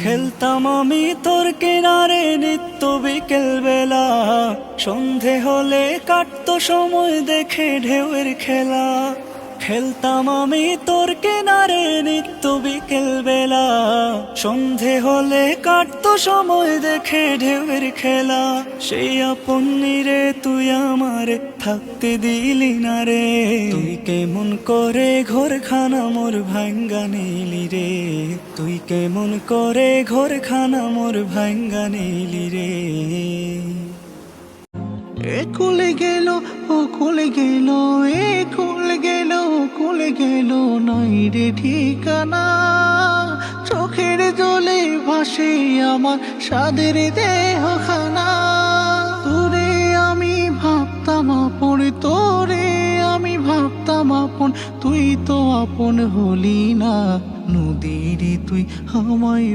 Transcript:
খেলতাম আমি তোর কিনারে নিত্য বিকেল বেলা, সন্ধে হলে কাটতো সময় দেখে ঢেউয়ের খেলা। খেলতাম আমি তোর কিনারে নিত্য বিকেল বেলা, সন্ধে হলে কাটতো সময় দেখে ঢেউয়ের খেলা। সেই আপন রে তুই আমারে থাকতে দিলি না রে, তুই কেমন করে ঘরখানা মোর ভাঙ্গা নিলি রে, তুই কেমন করে ঘরখানা মোর ভাঙ্গা নিলি রে। এ কুলে গেল ও কুলে গেল, এ কুলে গেল ও কুলে গেল, নাই রে ঠিকানা। চোখের জলে ভাসে আমার সাদের দেহখানা। তোরে আমি ভাবতাম আপন, তোরে আমি ভাবতাম আপন, তুই তো আপন হলি না। নদীর তুই আমায়